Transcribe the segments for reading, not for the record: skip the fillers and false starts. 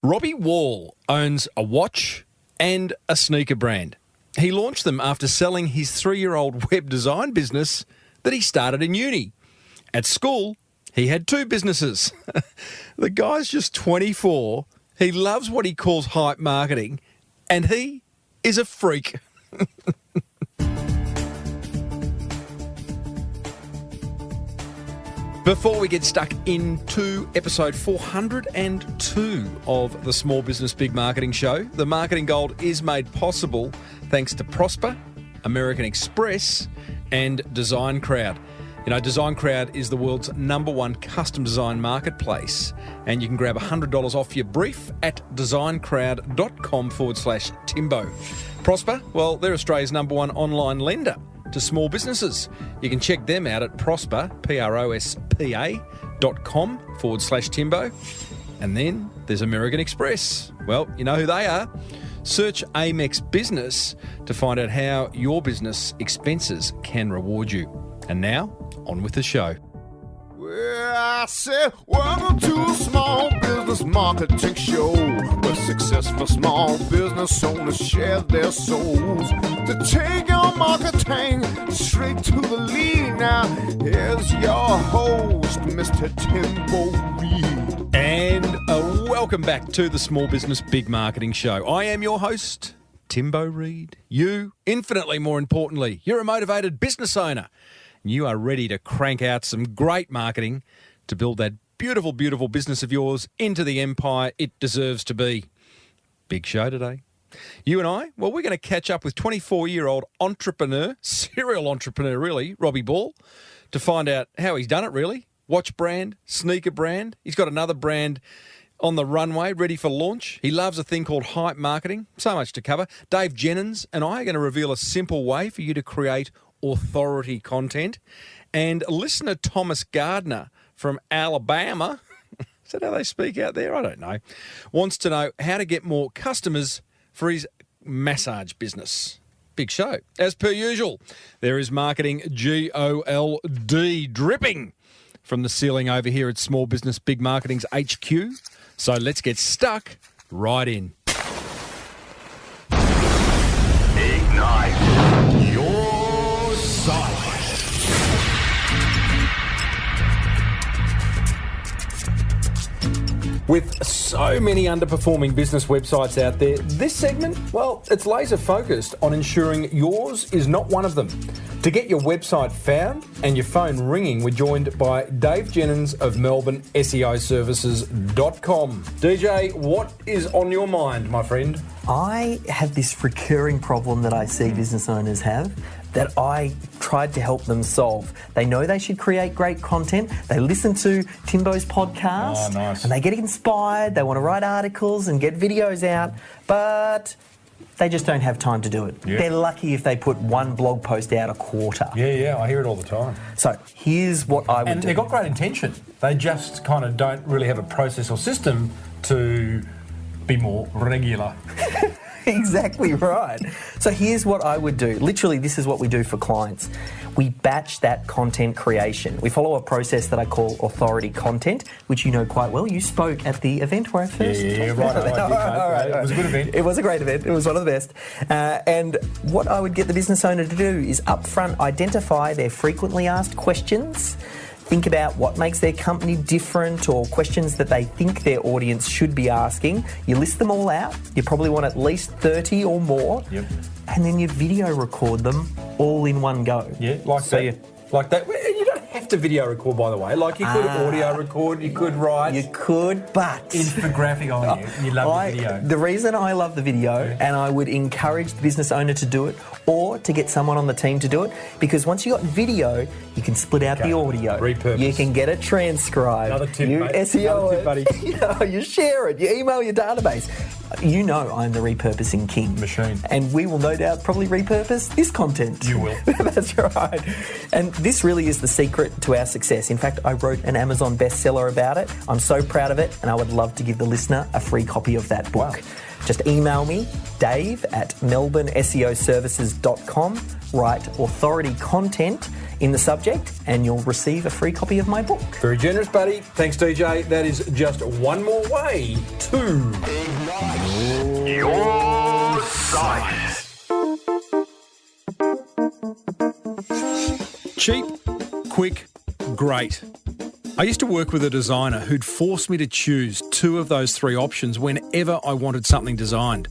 Robbie Ball owns a watch and a sneaker brand. He launched them after selling his 3-year-old web design business that he started in uni. At school, he had 2 businesses. The guy's just 24. He loves what he calls hype marketing, and he is a freak. Before we get stuck into episode 402 of the Small Business Big Marketing Show, the Marketing Gold is made possible thanks to Prosper, American Express and Design Crowd. You know, Design Crowd is the world's #1 custom design marketplace, and you can grab $100 off your brief at designcrowd.com/Timbo. Prosper, well, they're Australia's #1 online lender to small businesses. You can check them out at prospa, prospa.com/Timbo. And then there's American Express. Well, you know who they are. Search Amex Business to find out how your business expenses can reward you. And now, on with the show. Well, I said, welcome to a small business marketing show, where successful small business owners share their souls to take your marketing straight to the lead. Now, here's your host, Mr. Timbo Reid. And welcome back to the Small Business Big Marketing Show. I am your host, Timbo Reid. You, infinitely more importantly, you're a motivated business owner. You are ready to crank out some great marketing to build that beautiful, beautiful business of yours into the empire it deserves to be. Big show today. You and I, well, we're going to catch up with 24-year-old entrepreneur, serial entrepreneur really, Robbie Ball, to find out how he's done it really. Watch brand, sneaker brand. He's got another brand on the runway, ready for launch. He loves a thing called hype marketing. So much to cover. Dave Jenyns and I are going to reveal a simple way for you to create authority content. And listener Thomas Gardner from Alabama, is that how they speak out there? I don't know. Wants to know how to get more customers for his massage business. Big show. As per usual, there is marketing GOLD dripping from the ceiling over here at Small Business Big Marketing's HQ. So let's get stuck right in. Ignite your site. With so many underperforming business websites out there, this segment, well, it's laser focused on ensuring yours is not one of them. To get your website found and your phone ringing, we're joined by Dave Jenyns of Melbourne SEOservices.com. DJ, what is on your mind, my friend? I have this recurring problem that I see business owners have that I tried to help them solve. They know they should create great content. They listen to Timbo's podcast. Oh, nice. And they get inspired. They want to write articles and get videos out, but they just don't have time to do it. Yeah. They're lucky if they put one blog post out a quarter. Yeah, I hear it all the time. So here's what I would And do. they've got great intention. They just kind of don't really have a process or system to be more regular. Exactly right. So here's what I would do. Literally, this is what we do for clients. We batch that content creation. We follow a process that I call authority content, which you know quite well. You spoke at the event where I first Yeah, right. It was a good event. It was a great event. It was one of the best. And what I would get the business owner to do is upfront identify their frequently asked questions. Think about what makes their company different or questions that they think their audience should be asking. You list them all out. You probably want at least 30 or more. Yep. And then you video record them all in one go. Yeah, like So that. you- Like that. You don't have to video record, by the way. Like you could audio record, you could write. You could, but Infographic on you. You love the video. The reason I love the video, and I would encourage the business owner to do it, or to get someone on the team to do it, because once you got video, you can split out the audio. Repurpose. You can get it transcribed. Another tip, you mate. SEO Another tip, it. You share it. You email your database. You know I'm the repurposing king. Machine. And we will no doubt probably repurpose this content. You will. That's right. And this really is the secret to our success. In fact, I wrote an Amazon bestseller about it. I'm so proud of it, and I would love to give the listener a free copy of that book. Wow. Just email me, Dave at melbourneseoservices.com, write authority content in the subject, and you'll receive a free copy of my book. Very generous, buddy. Thanks, DJ. That is just one more way to Cheap, quick, great. I used to work with a designer who'd force me to choose two of those three options whenever I wanted something designed.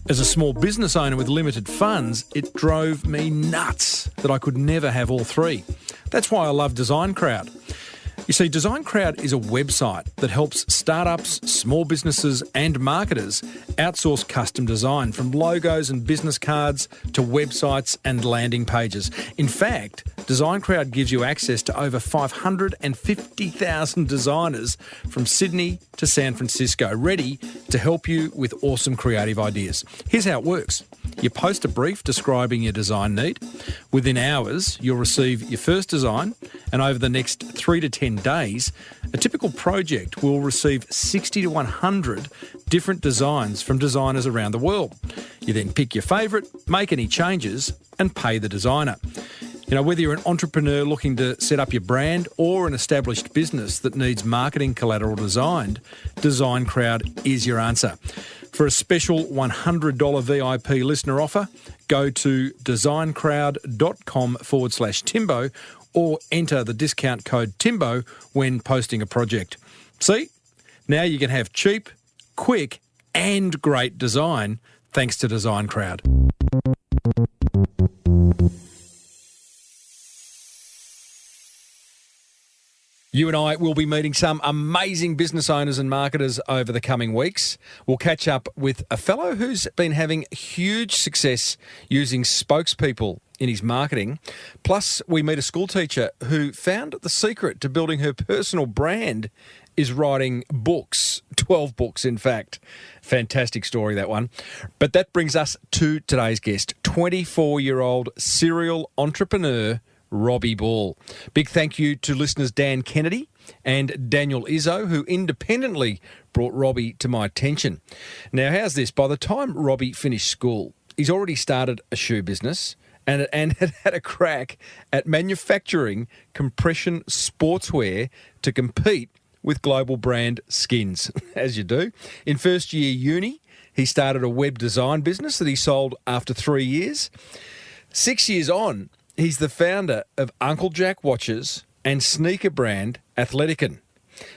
As a small business owner with limited funds, it drove me nuts that I could never have all three. That's why I love Design Crowd. You see, Design Crowd is a website that helps startups, small businesses and marketers outsource custom design, from logos and business cards to websites and landing pages. In fact, Design Crowd gives you access to over 550,000 designers from Sydney to San Francisco, ready to help you with awesome creative ideas. Here's how it works. You post a brief describing your design need. Within hours, you'll receive your first design, and over the next 3 to 10 days, a typical project will receive 60 to 100 different designs from designers around the world. You then pick your favourite, make any changes, and pay the designer. You know, whether you're an entrepreneur looking to set up your brand or an established business that needs marketing collateral designed, Design Crowd is your answer. For a special $100 VIP listener offer, go to designcrowd.com/Timbo or enter the discount code Timbo when posting a project. See? Now you can have cheap, quick and great design thanks to Design Crowd. You and I will be meeting some amazing business owners and marketers over the coming weeks. We'll catch up with a fellow who's been having huge success using spokespeople in his marketing. Plus, we meet a school teacher who found the secret to building her personal brand is writing books, 12 books in fact. Fantastic story, that one. But that brings us to today's guest, 24-year-old serial entrepreneur Robbie Ball. Big thank you to listeners Dan Kennedy and Daniel Izzo, who independently brought Robbie to my attention. Now, how's this? By the time Robbie finished school, he's already started a shoe business and had a crack at manufacturing compression sportswear to compete with global brand Skins, as you do. In first year uni, he started a web design business that he sold after 3 years. 6 years on, he's the founder of Uncle Jack Watches and sneaker brand Athletikan.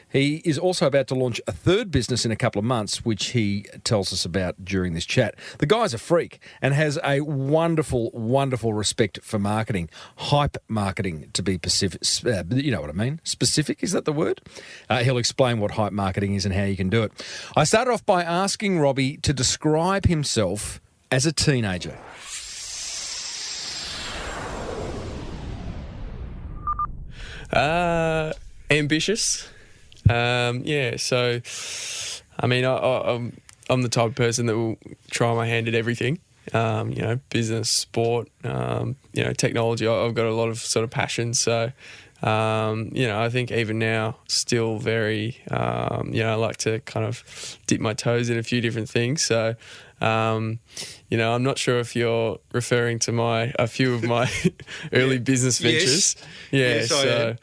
He is also about to launch a third business in a couple of months, which he tells us about during this chat. The guy's a freak and has a wonderful, wonderful respect for marketing. Hype marketing, to be specific. You know what I mean? Specific, is that the word? He'll explain what hype marketing is and how you can do it. I started off by asking Robbie to describe himself as a teenager. Ambitious. So, I mean, I'm the type of person that will try my hand at everything. Business, sport, technology. I've got a lot of sort of passions. So, I think even now, still very, I like to kind of dip my toes in a few different things. So, I'm not sure if you're referring to a few of my early business ventures. Yes, I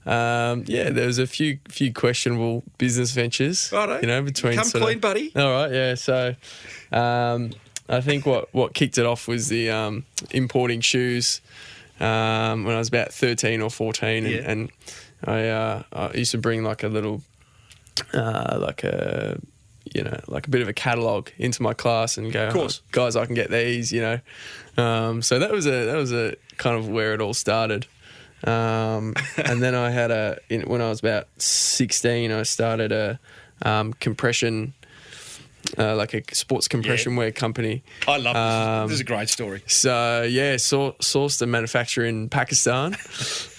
am. There's a few questionable business ventures. Righto. Between come clean, buddy. All right, yeah. So, I think what kicked it off was the importing shoes when I was about 13 or 14, and I used to bring like a little, like a bit of a catalogue into my class and go, of course, guys, I can get these, So that was a kind of where it all started. And then I had when I was about 16, I started a compression, like a sports compression wear company. I love this. This is a great story. So sourced and manufactured in Pakistan.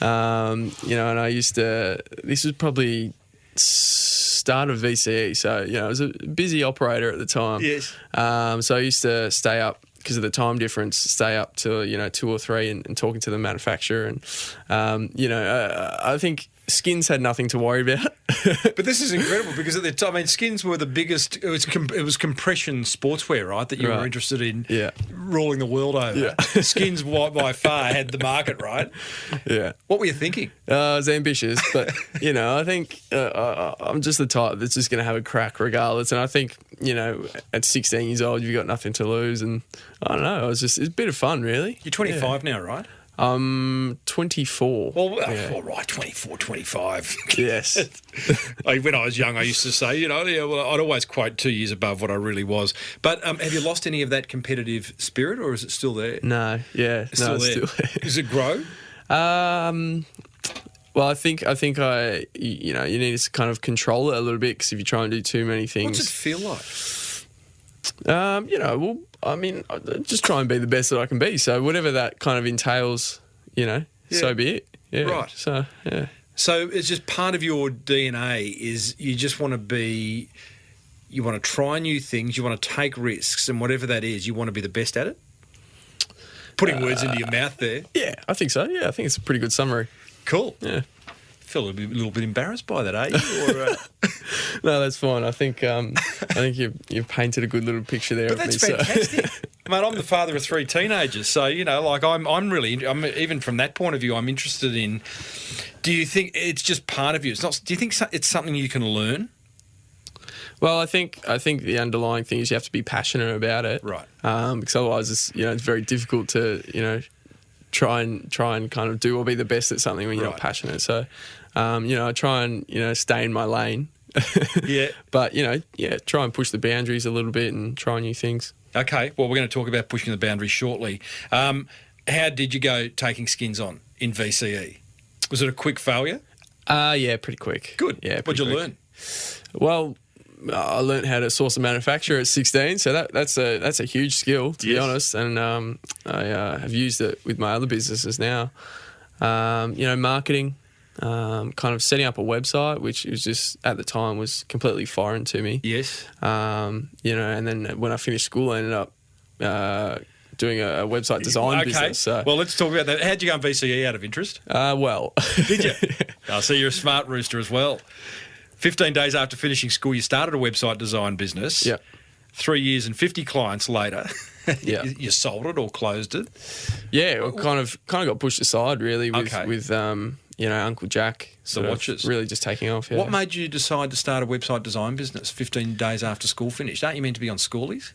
And I used to. This was probably start of VCE, so I was a busy operator at the time. Yes. So I used to stay up because of the time difference, stay up till 2 or 3 and talking to the manufacturer, and I think Skins had nothing to worry about. But this is incredible because at the time, Skins were the biggest. It was compression sportswear, right? That you were interested in ruling the world over. Yeah. Skins by far had the market, right? Yeah. What were you thinking? I was ambitious, but I think I'm just the type that's just going to have a crack regardless. And I think at 16 years old, you've got nothing to lose, and I don't know. It's a bit of fun, really. You're 25 now, right? I'm 24. Well, yeah. all right, 24, 25. Yes. Like when I was young, I used to say, I'd always quote 2 years above what I really was. But have you lost any of that competitive spirit, or is it still there? No, yeah. It's still there. Does it grow? Well, I think you need to kind of control it a little bit, because if you try and do too many things, What's it feel like? I just try and be the best that I can be. So whatever that kind of entails, so be it. Yeah. Right. So yeah. So it's just part of your DNA is you just want to you want to try new things, you want to take risks, and whatever that is, you want to be the best at it? Putting words into your mouth there. Yeah, I think so. Yeah, I think it's a pretty good summary. Cool. Yeah. Feel a little bit embarrassed by that, Or, No, that's fine. I think you've painted a good little picture there. But of that's me, fantastic. Mate, I'm the father of 3 teenagers, so I'm even from that point of view, I'm interested in. Do you think it's just part of you? It's not. Do you think it's something you can learn? Well, I think the underlying thing is you have to be passionate about it, Right? Because otherwise, it's very difficult to try and kind of do or be the best at something when you're not passionate. So, I try and stay in my lane. Yeah. But try and push the boundaries a little bit and try new things. Okay. Well, we're going to talk about pushing the boundaries shortly. How did you go taking skins on in VCE? Was it a quick failure? Yeah, pretty quick. Good. Yeah. What'd you learn? Well, I learned how to source and manufacture at 16, so that's a huge skill, to be honest. And I have used it with my other businesses now. Marketing, kind of setting up a website, which was just at the time was completely foreign to me. Yes. And then when I finished school, I ended up doing a website design business. So. Well, let's talk about that. How'd you go on VCE out of interest? Well. Did you? I see you're a smart rooster as well. 15 days after finishing school, you started a website design business. Yeah. 3 years and 50 clients later, Yeah. you sold it or closed it. Yeah, it kind of got pushed aside really with Uncle Jack sort of watches. really just taking off. Yeah. What made you decide to start a website design business 15 days after school finished? Aren't you meant to be on schoolies?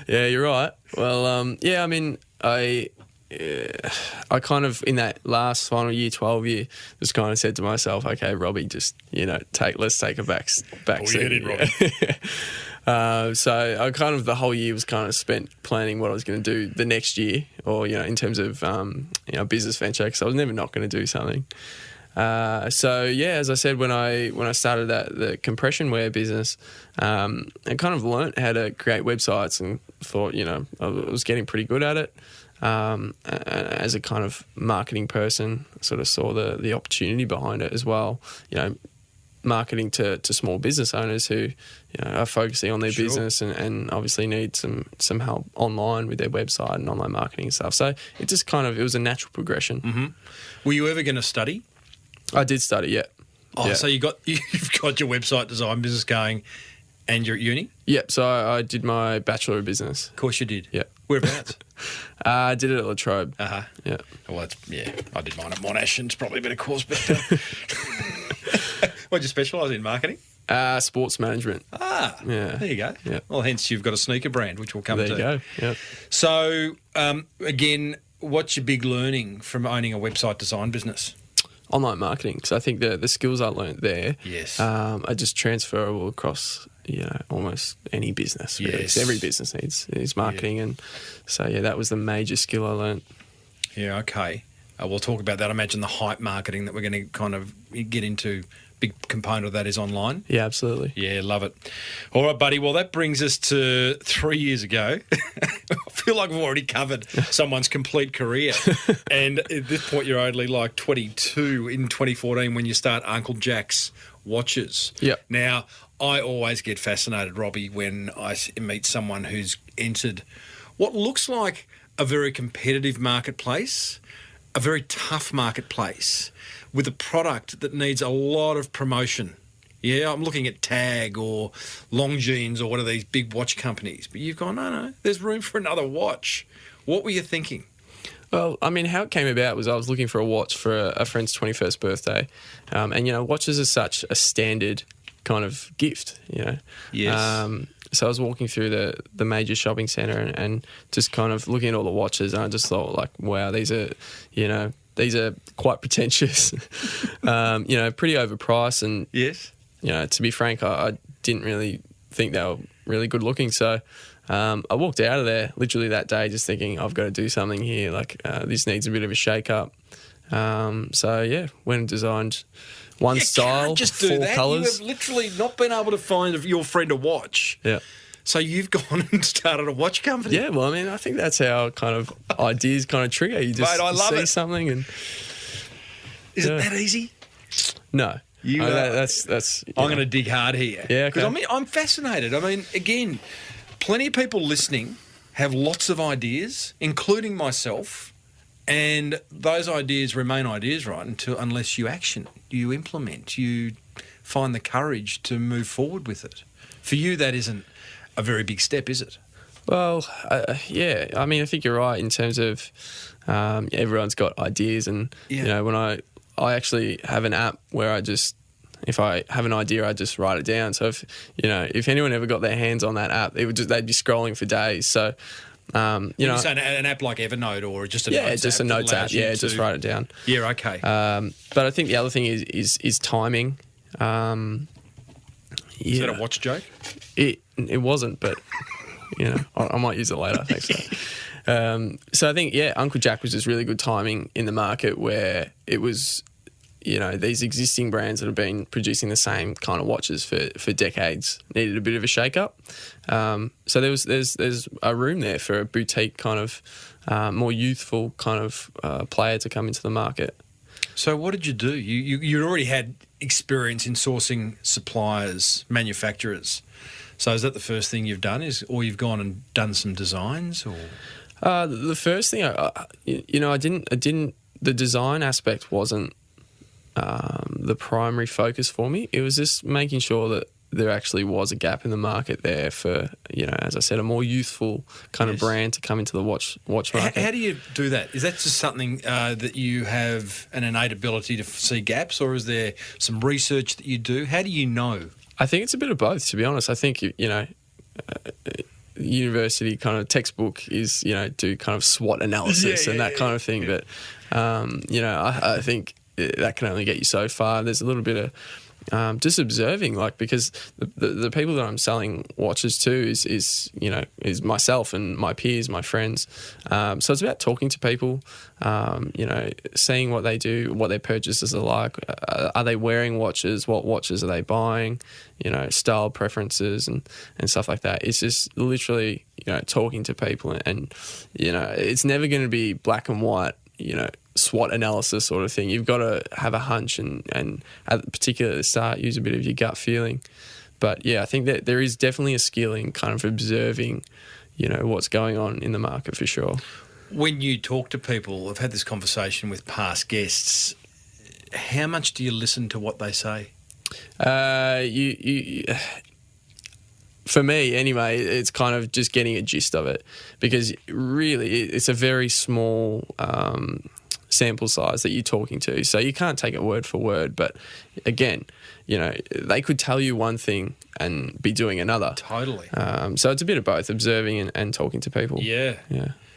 Yeah, you're right. Well, I kind of in that last final year, 12 year, just kind of said to myself, okay, Robbie, just let's take a back seat. Robbie. So I kind of the whole year was kind of spent planning what I was going to do the next year, or in terms of business venture, because I was never not going to do something. As I said, when I started the compression wear business, I kind of learnt how to create websites and thought I was getting pretty good at it. As a kind of marketing person, I sort of saw the opportunity behind it as well. Marketing to small business owners who are focusing on their business and obviously need some help online with their website and online marketing and stuff. So it just it was a natural progression. Mm-hmm. Were you ever going to study? I did study, yeah. Oh, yeah. So you've got your website design business going, and you're at uni? Yep. So I did my Bachelor of Business. Of course you did. Yeah. Whereabouts? I did it at La Trobe. Uh-huh. Yeah. Well, I did mine at Monash, and it's probably a better course, but what did you specialise in, marketing? Sports management. Ah, yeah. There you go. Yeah. Well, hence you've got a sneaker brand, which we'll come to. There you go. Yeah. So, again, what's your big learning from owning a website design business? Online marketing, because I think the skills I learned there are just transferable across almost any business. Really. Yes. 'Cause every business needs marketing, and so that was the major skill I learned. Yeah, okay. We'll talk about that. I imagine the hype marketing that we're going to kind of get into, big component of that is online. Yeah, absolutely. Yeah, love it. All right, buddy. Well, that brings us to 3 years ago. I feel like we've already covered someone's complete career. And at this point, you're only like 22 in 2014 when you start Uncle Jack's Watches. Yep. Now, I always get fascinated, Robbie, when I meet someone who's entered what looks like a very competitive marketplace, a very tough marketplace, with a product that needs a lot of promotion. Yeah, I'm looking at Tag or Longines or one of these big watch companies. But you've gone, no, there's room for another watch. What were you thinking? Well, I mean, how it came about was I was looking for a watch for a friend's 21st birthday. And watches are such a standard kind of gift, you know. Yes. So I was walking through the major shopping centre and just kind of looking at all the watches, and I just thought, like, wow, these are quite pretentious, pretty overpriced, and Yes. to be frank, I didn't really think they were really good looking. So I walked out of there literally that day just thinking, I've got to do something here. Like, this needs a bit of a shake up. So yeah, went and designed one style, Can't just do 4 that. colours. You have literally not been able to find your friend a watch. Yeah. So you've gone and started a watch company. Yeah, well, I mean, I think that's how kind of ideas kind of trigger. You just Mate, I love see it. something and... Is Yeah. it that easy? No. You, that's I'm going to dig hard here. Yeah, Because okay. I'm fascinated. I mean, again, plenty of people listening have lots of ideas, including myself, and those ideas remain ideas, right? Unless you action, you implement, you find the courage to move forward with it. For you, that isn't a very big step, is it? Well, yeah. I mean, I think you're right in terms of everyone's got ideas, and Yeah. when I actually have an app where if I have an idea, I just write it down. So if anyone ever got their hands on that app, they'd be scrolling for days. So You say an app like Evernote or just a notes just app a that notes app. allows you Yeah, to- just write it down. Yeah, okay. But I think the other thing is timing. Is that a watch joke? It wasn't, but I might use it later. Thanks. So I think Uncle Jack was just really good timing in the market where it was, these existing brands that have been producing the same kind of watches for decades needed a bit of a shake up. So there's a room there for a boutique kind of more youthful kind of player to come into the market. So what did you do? You already had experience in sourcing suppliers, manufacturers. So is that the first thing you've done, or you've gone and done some designs, or? The first thing I didn't. The design aspect wasn't the primary focus for me. It was just making sure that there actually was a gap in the market there for, as I said, a more youthful kind of brand to come into the watch market. How do you do that? Is that just something that you have an innate ability to see gaps, or is there some research that you do? How do you know? I think it's a bit of both, to be honest. I think, university kind of textbook is, do kind of SWOT analysis and that kind of thing. Yeah. But, I think that can only get you so far. There's a little bit of just observing, like, because the people that I'm selling watches to is myself and my peers, my friends. So it's about talking to people, seeing what they do, what their purchases are like. Are they wearing watches? What watches are they buying? Style preferences and stuff like that. It's just literally, talking to people and it's never going to be black and white, SWOT analysis sort of thing. You've got to have a hunch and at particularly at the start, use a bit of your gut feeling. But yeah, I think that there is definitely a skill in kind of observing, what's going on in the market for sure. When you talk to people, I've had this conversation with past guests, how much do you listen to what they say? For me, anyway, it's kind of just getting a gist of it, because really it's a very small sample size that you're talking to, so you can't take it word for word. But again, they could tell you one thing and be doing another. Totally. So it's a bit of both, observing and talking to people. Yeah.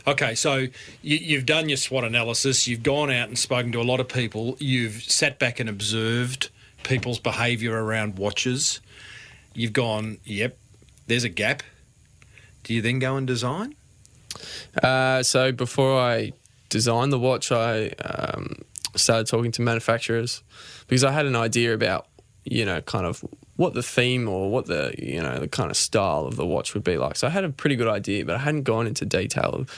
Okay, so you've done your SWOT analysis, you've gone out and spoken to a lot of people, you've sat back and observed people's behaviour around watches. You've gone, yep, there's a gap. Do you then go and design? So before I designed the watch, I started talking to manufacturers, because I had an idea about, kind of what the theme or what the, the kind of style of the watch would be like. So I had a pretty good idea, but I hadn't gone into detail of,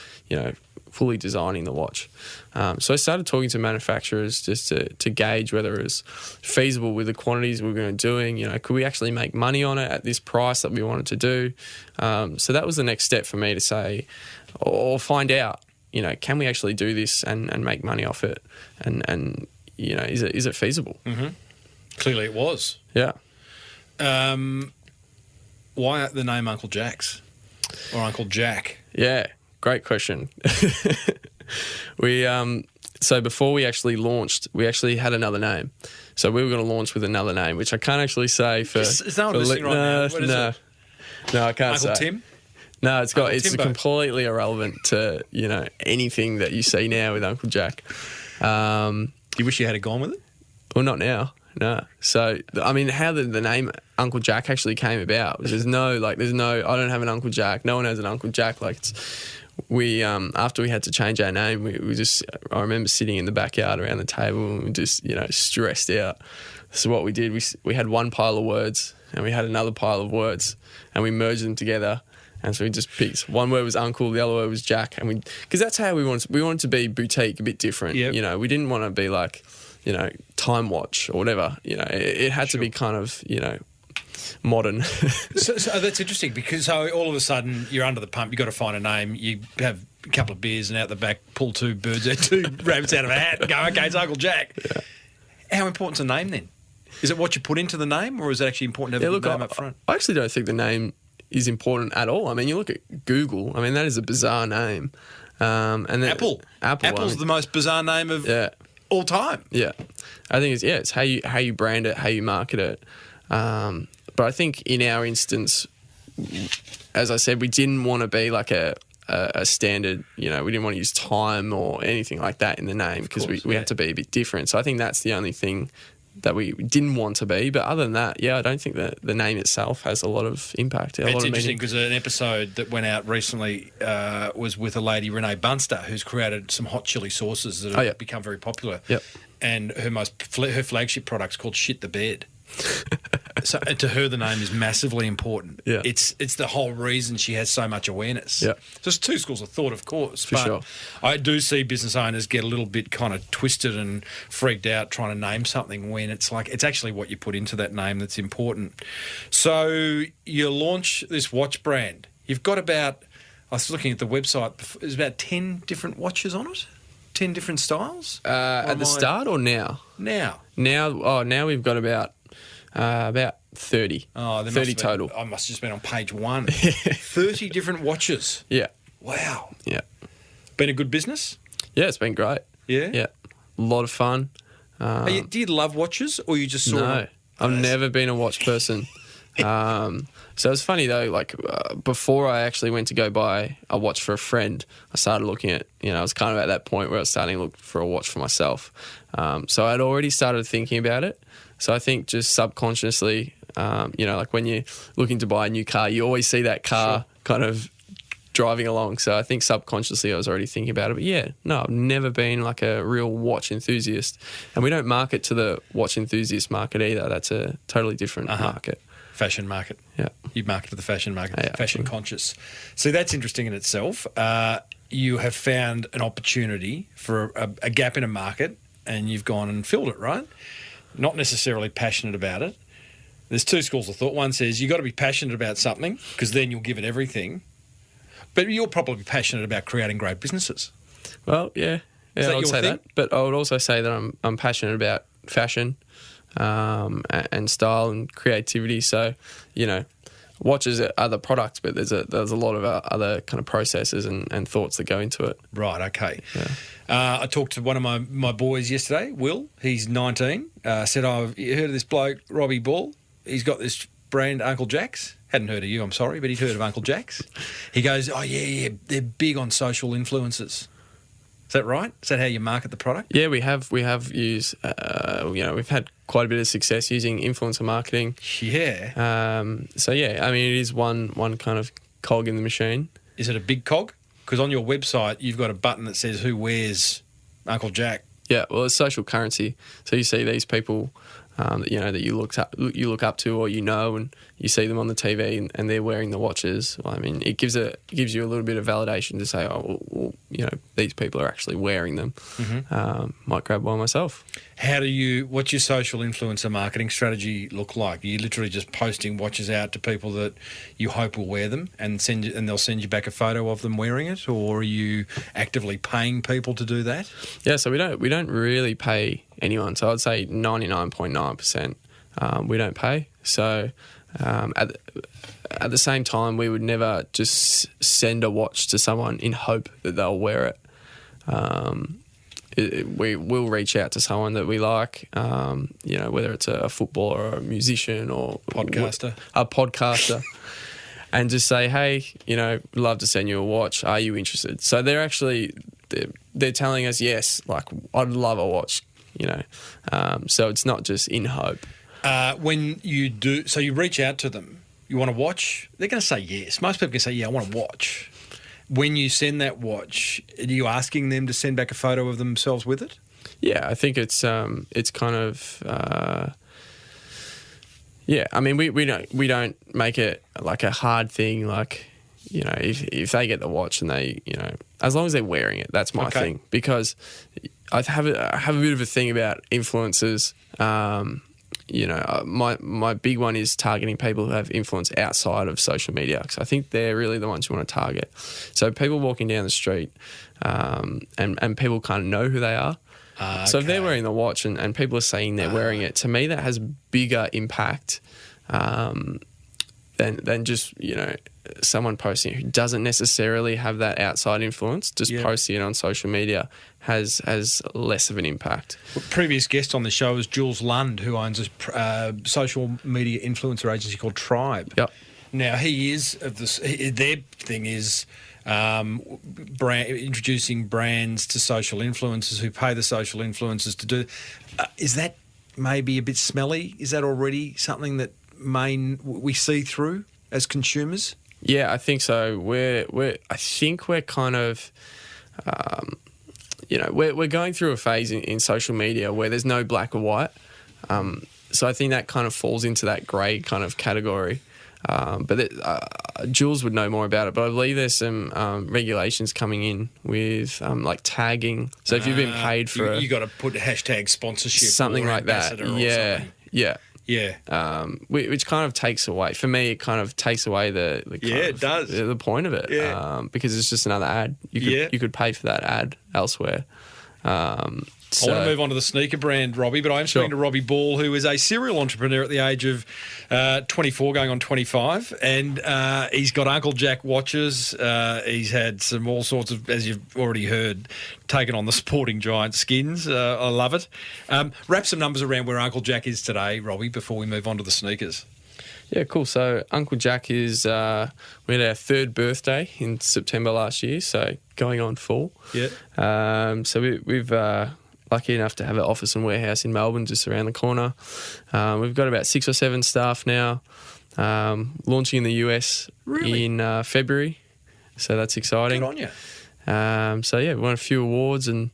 fully designing the watch. So I started talking to manufacturers just to gauge whether it was feasible with the quantities we were going to doing. Could we actually make money on it at this price that we wanted to do? So that was the next step for me to say, or find out, can we actually do this and make money off it? And is it feasible? Mm-hmm. Clearly it was. Yeah. Why the name Uncle Jack's or Uncle Jack? Yeah, great question. We So before we actually launched, we actually had another name. So we were going to launch with another name, which I can't actually say for. Is no one listening right now? What is it? No, I can't Uncle say. Tim? No, it's Timbo. completely irrelevant to anything that you see now with Uncle Jack. You wish you had gone with it? Well, not now. No. So I mean, how the name Uncle Jack actually came about was there's no. I don't have an Uncle Jack. No one has an Uncle Jack. Like we after we had to change our name, we just. I remember sitting in the backyard around the table and we just stressed out. So what we did, we had one pile of words and we had another pile of words and we merged them together. And so we just picked one word was Uncle, the other word was Jack, and because that's how we wanted to be boutique, a bit different. Yep. We didn't want to be like Time Watch or whatever. It had to be kind of modern. So that's interesting because all of a sudden you're under the pump. You got to find a name. You have a couple of beers and out the back pull two rabbits out of a hat and go, okay, it's Uncle Jack. Yeah. How important's a name then? Is it what you put into the name, or is it actually important to have the name up front? I actually don't think the name is important at all. I mean, you look at Google. I mean, that is a bizarre name. And then Apple's the most bizarre name of all time. Yeah, I think it's how you brand it, how you market it. But I think in our instance, as I said, we didn't want to be like a standard. We didn't want to use Time or anything like that in the name because we had to be a bit different. So I think that's the only thing that we didn't want to be. But other than that, I don't think that the name itself has a lot of impact. It's interesting because an episode that went out recently was with a lady, Renee Bunster, who's created some hot chili sauces that have become very popular. Yep. And her flagship product's called Shit the Bed. So to her, the name is massively important. Yeah. It's the whole reason she has so much awareness. Yeah. So it's two schools of thought, of course. For sure. I do see business owners get a little bit kind of twisted and freaked out trying to name something when it's like it's actually what you put into that name that's important. So you launch this watch brand. You've got I was looking at the website, there's about 10 different watches on it? 10 different styles? At the start or now? Now We've got about 30. Oh, 30 total. I must have just been on page 1. 30 different watches. Yeah. Wow. Yeah. Been a good business? Yeah, it's been great. Yeah? Yeah. A lot of fun. Do you love watches or you just sort of... No, I've never been a watch person. So it's funny though, before I actually went to go buy a watch for a friend, I started looking at, I was kind of at that point where I was starting to look for a watch for myself. So I'd already started thinking about it. So I think just subconsciously, like when you're looking to buy a new car, you always see that car kind of driving along. So I think subconsciously I was already thinking about it. But I've never been like a real watch enthusiast. And we don't market to the watch enthusiast market either. That's a totally different market. Fashion market. Yeah. You market to the fashion market, Yeah, fashion conscious. See, that's interesting in itself. You have found an opportunity for a gap in a market and you've gone and filled it, right? Not necessarily passionate about it. There's two schools of thought. One says you've got to be passionate about something because then you'll give it everything. But you're probably passionate about creating great businesses. Well, yeah, I would say that. But I would also say that I'm passionate about fashion and style and creativity. So, watches are the products, but there's a lot of other kind of processes and thoughts that go into it. Right, okay. Yeah. I talked to one of my boys yesterday, Will. He's 19. Said, I've heard of this bloke, Robbie Ball. He's got this brand, Uncle Jack's. Hadn't heard of you, I'm sorry, but he'd heard of Uncle Jack's. He goes, oh, yeah, they're big on social influencers. Is that right? Is that how you market the product? Yeah, we have used, we've had quite a bit of success using influencer marketing. Yeah. So, yeah, I mean, it is one kind of cog in the machine. Is it a big cog? Because on your website, you've got a button that says who wears Uncle Jack. Yeah, well, it's social currency. So you see these people that you look up to, or and you see them on the TV and they're wearing the watches. Well, I mean, it gives you a little bit of validation to say, these people are actually wearing them. Mm-hmm. Might grab one myself. What's your social influencer marketing strategy look like? Are you literally just posting watches out to people that you hope will wear them and they'll send you back a photo of them wearing it, or are you actively paying people to do that? Yeah, so we don't really pay anyone. So I'd say 99.9% we don't pay. So at the same time, we would never just send a watch to someone in hope that they'll wear it. we will reach out to someone that we like, whether it's a footballer or a musician or a podcaster, and just say, hey, we'd love to send you a watch. Are you interested? So they're telling us yes, like I'd love a watch, So it's not just in hope. When you do, so you reach out to them, you want to watch, they're going to say yes. Most people can say, yeah, I want to watch. When you send that watch, are you asking them to send back a photo of themselves with it? Yeah, I think it's kind of I mean, we don't make it like a hard thing. Like, if they get the watch and they, as long as they're wearing it, that's my thing. Because I have a bit of a thing about influencers. My big one is targeting people who have influence outside of social media, because I think they're really the ones you want to target. So people walking down the street, and people kind of know who they are. So if they're wearing the watch and people are saying they're wearing it, to me that has bigger impact than just someone posting it who doesn't necessarily have that outside influence. Just posting it on social media has less of an impact. Well, previous guest on the show is Jules Lund, who owns a social media influencer agency called Tribe. Yep. Now he is of this. Their thing is introducing brands to social influencers who pay the social influencers to do. Is that maybe a bit smelly? Is that already something that we see through as consumers? Yeah, I think so. I think we're kind of, we're going through a phase in social media where there's no black or white. So I think that kind of falls into that grey kind of category. But Jules would know more about it. But I believe there's some regulations coming in with like tagging. So if you've been paid for you got to put hashtag sponsorship, something or like that. Yeah. Yeah. Which kind of takes away, for me, it kind of takes away the it does. The point of it. Yeah. Because it's just another ad. You could pay for that ad elsewhere. I want to move on to the sneaker brand, Robbie, but I am speaking to Robbie Ball, who is a serial entrepreneur at the age of 24 going on 25, and he's got Uncle Jack watches. He's had some all sorts of, as you've already heard, taken on the sporting giant skins. I love it. Wrap some numbers around where Uncle Jack is today, Robbie, before we move on to the sneakers. Yeah, cool. So Uncle Jack is, we had our 3rd birthday in September last year, so going on 4. Yeah. So we've lucky enough to have an office and warehouse in Melbourne just around the corner. We've got about 6 or 7 staff now, launching in the US in February, so that's exciting. Good on you. So yeah, we won a few awards and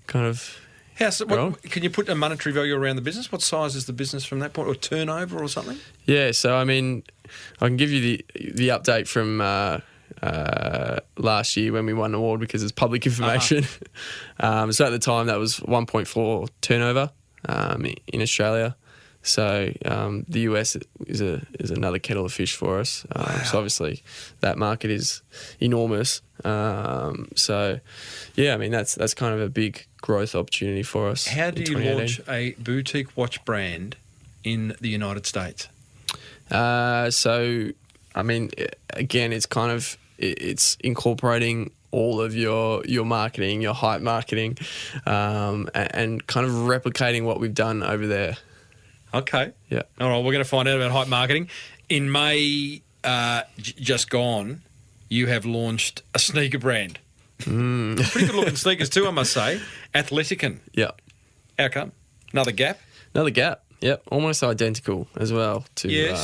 kind of... Can you put a monetary value around the business? What size is the business from that point, or turnover or something? Yeah, so I mean, I can give you the update from last year when we won an award because it's public information. So at the time that was 1.4 turnover in Australia. So the US is another kettle of fish for us. So obviously that market is enormous. So yeah, I mean that's kind of a big growth opportunity for us. How do you launch a boutique watch brand in the United States? So I mean, again, it's kind of it's incorporating all of your marketing, your hype marketing, and kind of replicating what we've done over there. Okay. Yeah. All right, we're going to find out about hype marketing. In May, just gone, you have launched a sneaker brand. Pretty good looking sneakers too, I must say. Athletikan. Yeah. How come? Another Gap? Another Gap. Yep. Almost identical as well to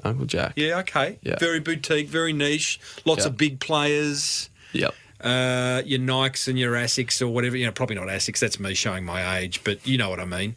Uncle Jack. Yeah, okay. Yeah. Very boutique, very niche. Lots of big players. Yep. Your Nikes and your Asics or whatever. Probably not Asics. That's me showing my age, but you know what I mean.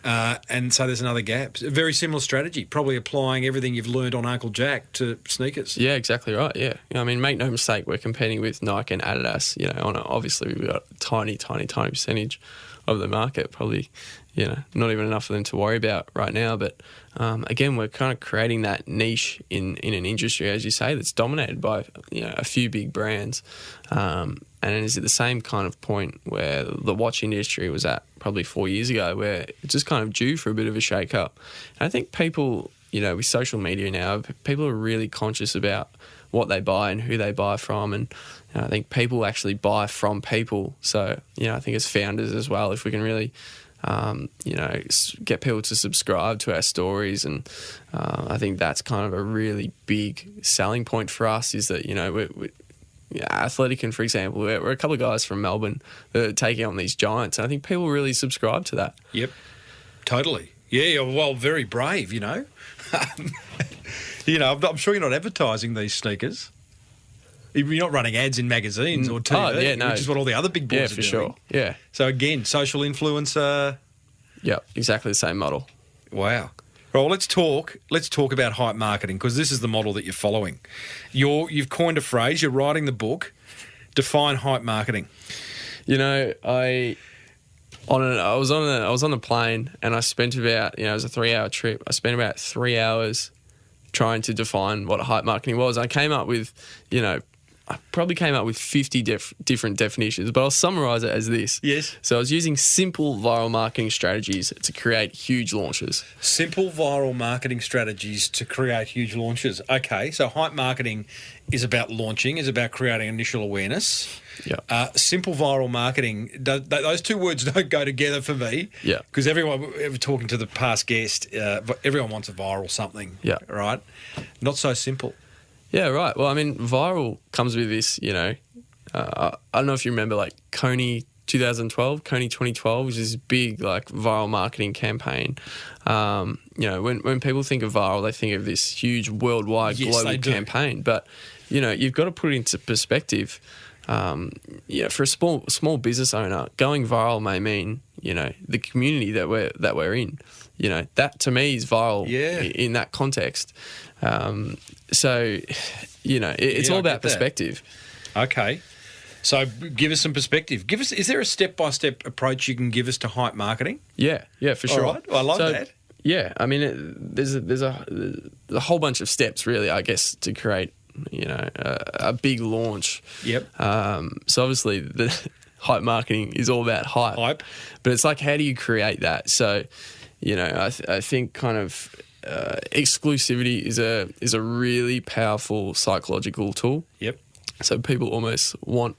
And so there's another Gap. A very similar strategy, probably applying everything you've learned on Uncle Jack to sneakers. Yeah, exactly right, yeah. I mean, make no mistake, we're competing with Nike and Adidas. Obviously we've got a tiny percentage of the market, probably, not even enough for them to worry about right now. But again, we're kind of creating that niche in an industry, as you say, that's dominated by a few big brands. And is at the same kind of point where the watch industry was at probably 4 years ago, where it's just kind of due for a bit of a shake-up. And I think people, with social media now, people are really conscious about what they buy and who they buy from, and I think people actually buy from people. So, I think as founders as well, if we can really, get people to subscribe to our stories, and I think that's kind of a really big selling point for us is that, we're Athletikan, for example, we're a couple of guys from Melbourne that are taking on these giants, and I think people really subscribe to that. Yep, totally. Yeah, well, very brave, I'm sure you're not advertising these sneakers. You're not running ads in magazines or TV, which is what all the other big boys are doing. Sure. Yeah. So again, social influencer. Yep, exactly the same model. Wow. Well, let's talk about hype marketing, because this is the model that you're following. You've coined a phrase. You're writing the book. Define hype marketing. I was on a plane, and I spent about, it was a 3-hour trip. I spent about 3 hours trying to define what hype marketing was. I came up with, I probably came up with 50 different definitions, but I'll summarize it as this. Yes. So I was using simple viral marketing strategies to create huge launches. Simple viral marketing strategies to create huge launches. Okay, so hype marketing is about launching, is about creating initial awareness. Yeah. Simple viral marketing, those two words don't go together for me. Yeah. Because everyone, talking to the past guest, everyone wants a viral something. Yeah. Right? Not so simple. Yeah, right. Well, I mean, viral comes with this, I don't know if you remember, like, Coney 2012, Coney 2012, which is this big, like, viral marketing campaign. When people think of viral, they think of this huge worldwide global campaign. But, you've got to put it into perspective. For a small business owner, going viral may mean, the community that we're in. That to me is viral in that context. It's all about perspective. Okay. So give us some perspective. Is there a step-by-step approach you can give us to hype marketing? Yeah, for sure. All right. Well, I like that. Yeah, I mean, there's a whole bunch of steps, really, I guess, to create, a big launch. Yep. So obviously the hype marketing is all about hype. But it's like, how do you create that? So, I think kind of exclusivity is a really powerful psychological tool. Yep. So people almost want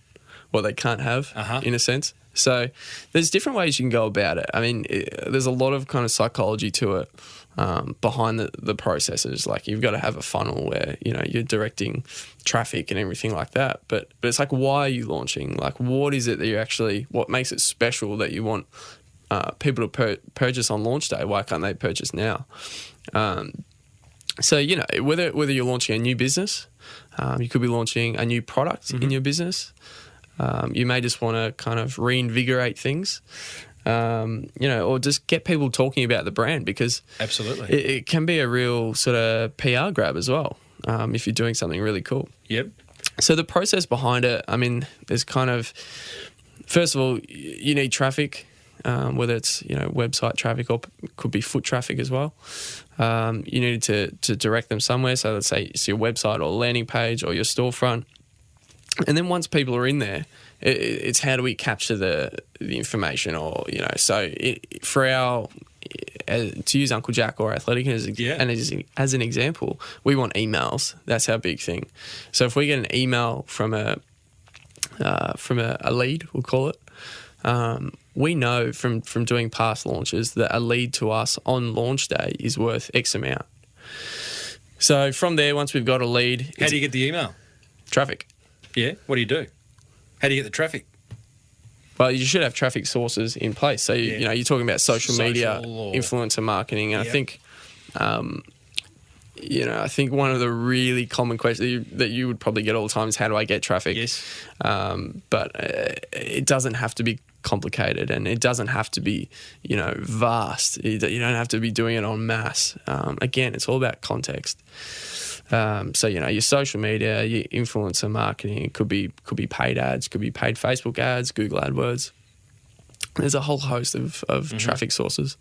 what they can't have, in a sense. So there's different ways you can go about it. I mean, there's a lot of kind of psychology to it behind the processes. Like, you've got to have a funnel where, you're directing traffic and everything like that. But it's like, why are you launching? Like, what is it that what makes it special that you want people to purchase on launch day? Why can't they purchase now? So, whether you're launching a new business, you could be launching a new product in your business. You may just want to kind of reinvigorate things, or just get people talking about the brand, because absolutely it can be a real sort of PR grab as well, if you're doing something really cool. Yep. So the process behind it, I mean, there's kind of, first of all, you need traffic. Whether it's website traffic or could be foot traffic as well. You need to direct them somewhere. So let's say it's your website or landing page or your storefront. And then once people are in there, it's how do we capture the information, or So for our to use Uncle Jack or Athletikan as an example, we want emails. That's our big thing. So if we get an email from a lead, we'll call it. We know from doing past launches that a lead to us on launch day is worth X amount. So from there, once we've got a lead... How do you get the email? Traffic. Yeah? What do you do? How do you get the traffic? Well, you should have traffic sources in place. So, you're talking about social media, influencer marketing. And I think... I think one of the really common questions that you would probably get all the time is, how do I get traffic? Yes. But it doesn't have to be complicated, and it doesn't have to be, vast. You don't have to be doing it en masse. Again, it's all about context. So, your social media, your influencer marketing, it could be paid ads, could be paid Facebook ads, Google AdWords. There's a whole host of traffic sources.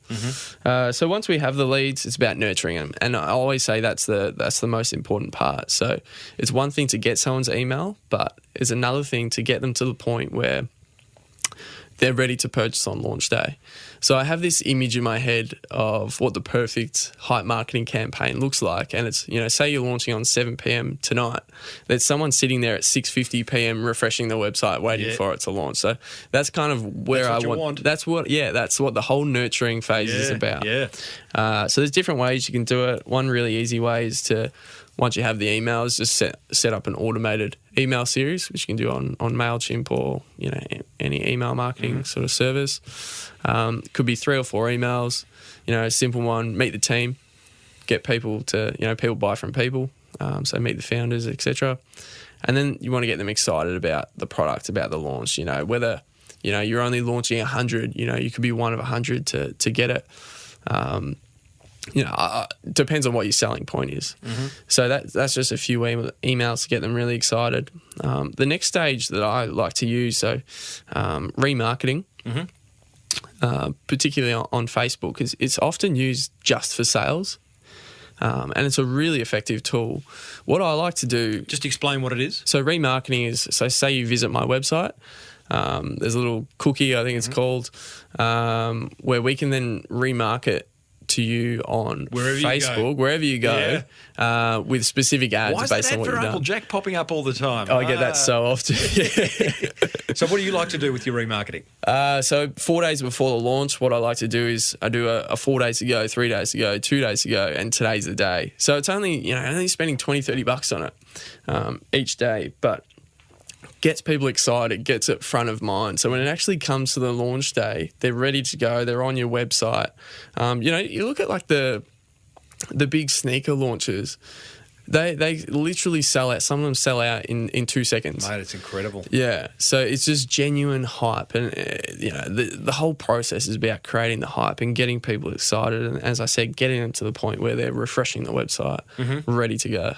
So once we have the leads, it's about nurturing them. And I always say that's the most important part. So it's one thing to get someone's email, but it's another thing to get them to the point where, they're ready to purchase on launch day. So I have this image in my head of what the perfect hype marketing campaign looks like. And it's, say you're launching on 7 p.m. tonight, there's someone sitting there at 6:50 p.m. refreshing the website waiting for it to launch. So that's kind of where I want. That's what the whole nurturing phase is about. Yeah. So there's different ways you can do it. One really easy way is to, once you have the emails, just set up an automated email series, which you can do on MailChimp or any email marketing sort of service. Could be 3 or 4 emails. A simple one: meet the team, get people to people buy from people. So meet the founders, etc. And then you want to get them excited about the product, about the launch. Whether you're only launching 100. You could be one of 100 to get it. Depends on what your selling point is. So that's just a few emails to get them really excited. The next stage that I like to use, remarketing, particularly on Facebook, because it's often used just for sales. And it's a really effective tool. What I like to do... Just explain what it is. So remarketing is, say you visit my website, there's a little cookie, I think it's called, where we can then remarket to you on Facebook, wherever you go, with specific ads based on what you've done. Why is that ad for Uncle Jack popping up all the time? I get that so often. So what do you like to do with your remarketing? So 4 days before the launch, what I like to do is I do a 4 days to go, 3 days to go, 2 days to go, and today's the day. So it's only spending $20-$30 on it each day, but gets people excited, gets it front of mind. So when it actually comes to the launch day, they're ready to go. They're on your website. You look at like the big sneaker launches. They literally sell out. Some of them sell out in 2 seconds. Mate, it's incredible. Yeah. So it's just genuine hype, and the whole process is about creating the hype and getting people excited. And as I said, getting them to the point where they're refreshing the website, ready to go.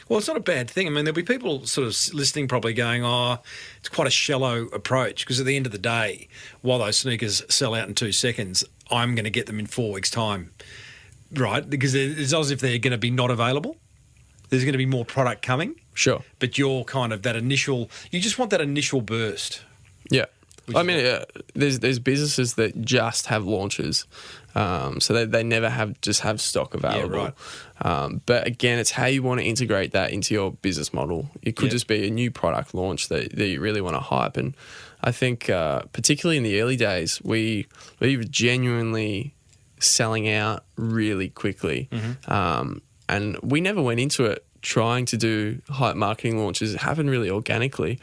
Well, it's not a bad thing. I mean, there'll be people sort of listening probably going, it's quite a shallow approach, because at the end of the day, while those sneakers sell out in 2 seconds, I'm going to get them in 4 weeks' time, right? Because it's as if they're going to be not available. There's going to be more product coming. Sure. But you're kind of you just want that initial burst. Yeah. There's businesses that just have launches, so they never have stock available. Yeah, right. But again, it's how you want to integrate that into your business model. It could just be a new product launch that you really want to hype. And I think particularly in the early days, we were genuinely selling out really quickly, and we never went into it trying to do hype marketing launches. It happened really organically.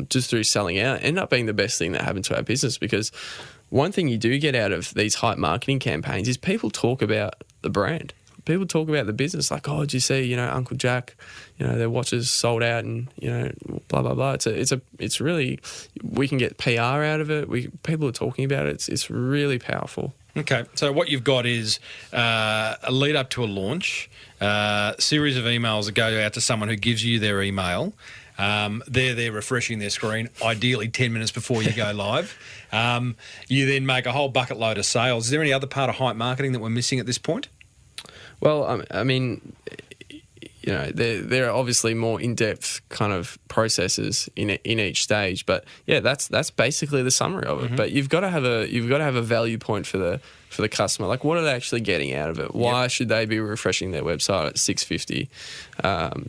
Just through selling out, ended up being the best thing that happened to our business, because one thing you do get out of these hype marketing campaigns is people talk about the brand. People talk about the business, like, did you see, Uncle Jack, their watches sold out, and blah blah blah. It's really, we can get PR out of it. People are talking about it. It's really powerful. Okay, so what you've got is a lead up to a launch, series of emails that go out to someone who gives you their email. They're refreshing their screen, ideally 10 minutes before you go live. You then make a whole bucket load of sales. Is there any other part of hype marketing that we're missing at this point? Well, I mean, there are obviously more in-depth kind of processes in each stage, but yeah, that's basically the summary of it. But you've got to have a value point for the customer. Like, what are they actually getting out of it? Why should they be refreshing their website at 6:50?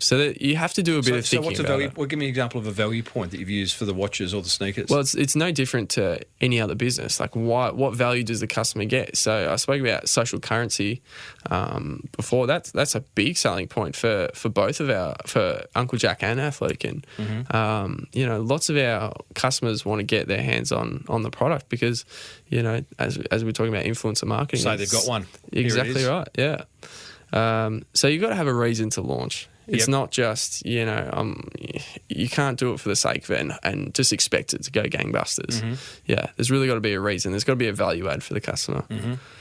So that you have to do a bit of thinking. So what's a value? Well, give me an example of a value point that you've used for the watches or the sneakers. Well, it's no different to any other business. Like, what value does the customer get? So I spoke about social currency before. That's a big selling point for both for Uncle Jack and Athletikan. Lots of our customers want to get their hands on the product because, as we're talking about influencer marketing. So they've got one. Exactly right, yeah. So you've got to have a reason to launch. It's not just, you can't do it for the sake of it and just expect it to go gangbusters. Yeah, there's really got to be a reason. There's got to be a value add for the customer.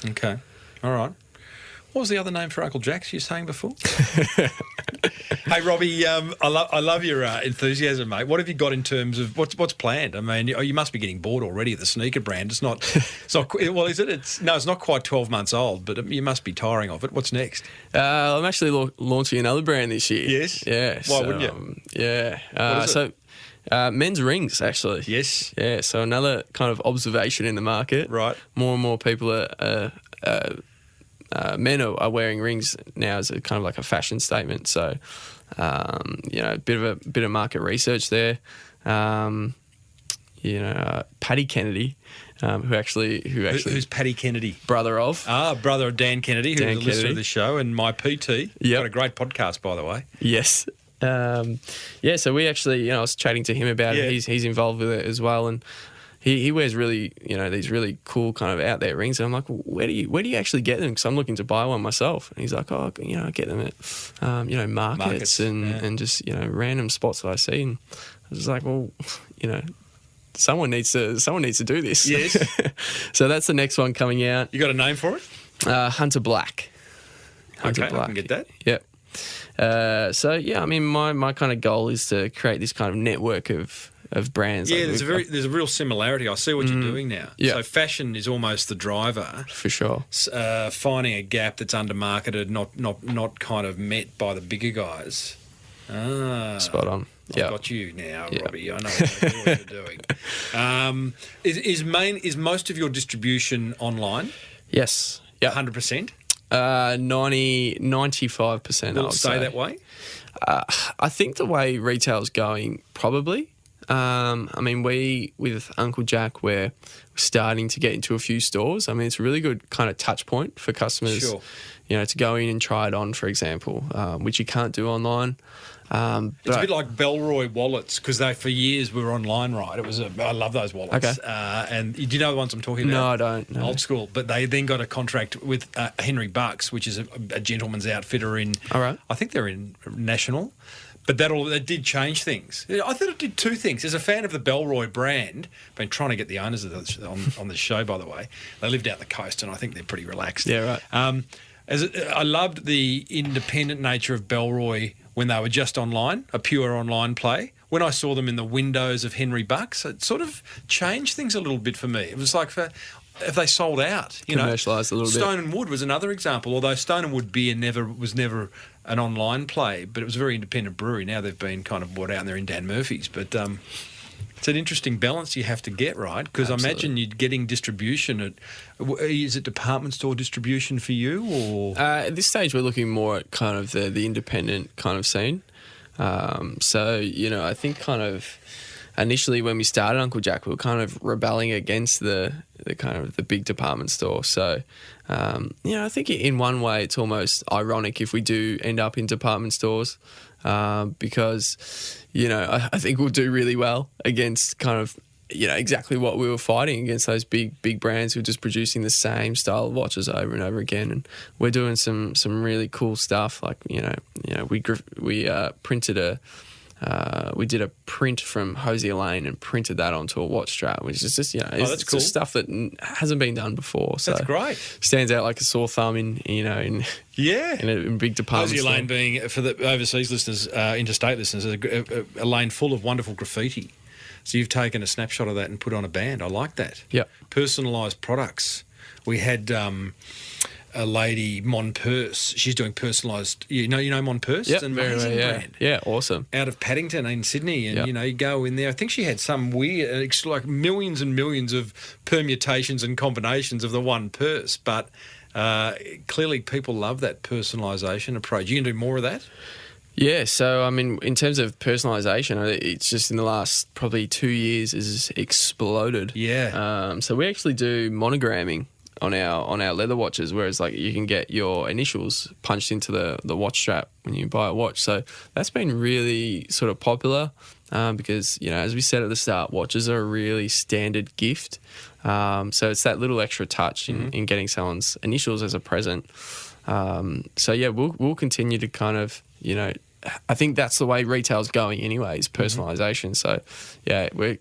Okay, all right. What was the other name for Uncle Jack's you were saying before? Hey, Robbie, I love your enthusiasm, mate. What have you got in terms of what's planned? I mean, you must be getting bored already of the sneaker brand. It's not. Well, is it? It's not quite 12 months old, but you must be tiring of it. What's next? I'm actually launching another brand this year. Yes. Yeah. Why wouldn't you? Yeah. What is it? Men's rings, actually. Yes. Yeah. So another kind of observation in the market. Right. More and more people men are wearing rings now as a kind of like a fashion statement. So, a bit of market research there. Paddy Kennedy, who's Paddy Kennedy? Brother of. Brother of Dan Kennedy, who's a listener of the show, and my PT. Yep. Got a great podcast, by the way. Yes. So we actually, I was chatting to him about it. He's involved with it as well, and he wears really, these really cool kind of out there rings. And I'm like, well, where do you actually get them? Because I'm looking to buy one myself. And he's like, I get them at, markets and just, random spots that I see. And I was just like, well, someone needs to do this. Yes. So that's the next one coming out. You got a name for it? Hunter Black. Hunter Black. I can get that. Yep. My kind of goal is to create this kind of network of brands. Yeah, there's a real similarity. I see what you're doing now. Yeah. So fashion is almost the driver. For sure. Finding a gap that's undermarketed, not kind of met by the bigger guys. Spot on. I've got you now, Robbie. I know what you're doing. Is most of your distribution online? Yes. Yeah. 100%? 95%. Will it stay that way? I think the way retail's going, probably. We with Uncle Jack, we're starting to get into a few stores. I mean, it's a really good kind of touch point for customers. Sure. To go in and try it on, for example, which you can't do online. It's a bit like Bellroy wallets because they for years were online, right? I love those wallets. Okay. And do you know the ones I'm talking No, about? I don't. No. Old school. But they then got a contract with Henry Bucks, which is a gentleman's outfitter in. All right. I think they're in National. But that did change things. I thought it did two things. As a fan of the Bellroy brand, been trying to get the owners of on the show, by the way. They lived out the coast, and I think they're pretty relaxed. Yeah, right. I loved the independent nature of Bellroy when they were just online, a pure online play. When I saw them in the windows of Henry Bucks, it sort of changed things a little bit for me. It was like if they sold out, commercialised a little bit. Stone and Wood was another example. Although Stone and Wood beer was never an online play, but it was a very independent brewery. Now they've been kind of bought out and they're in Dan Murphy's. But it's an interesting balance you have to get, right? Because I imagine you're getting distribution is it department store distribution for you, or at this stage we're looking more at kind of the independent kind of scene. I think kind of initially when we started Uncle Jack, we were kind of rebelling against the kind of the big department store. So, I think in one way it's almost ironic if we do end up in department stores because, I think we'll do really well against kind of, exactly what we were fighting against, those big brands who are just producing the same style of watches over and over again. And we're doing some really cool stuff. Like, we printed we did a print from Hosier Lane and printed that onto a watch strap, which is just, that's cool. Just stuff that hasn't been done before. So that's great. Stands out like a sore thumb in a big department Hosier store. Lane being, for the overseas listeners, interstate listeners, a lane full of wonderful graffiti. So you've taken a snapshot of that and put on a band. I like that. Yeah. Personalised products. We had a lady, Mon Purse. She's doing personalised. You know Mon Purse? Yep, It's an amazing brand. Yeah, awesome. Out of Paddington in Sydney, and Yep. you go in there. I think she had some weird, like millions and millions of permutations and combinations of the one purse. But clearly, people love that personalisation approach. You can do more of that. Yeah, so in terms of personalisation, it's just in the last probably 2 years has exploded. Yeah. So we actually do monogramming on our leather watches, whereas like you can get your initials punched into the watch strap when you buy a watch. So that's been really sort of popular because, as we said at the start, watches are a really standard gift. So it's that little extra touch in getting someone's initials as a present. We'll continue to kind of, I think that's the way retail's going anyway, is personalisation. So,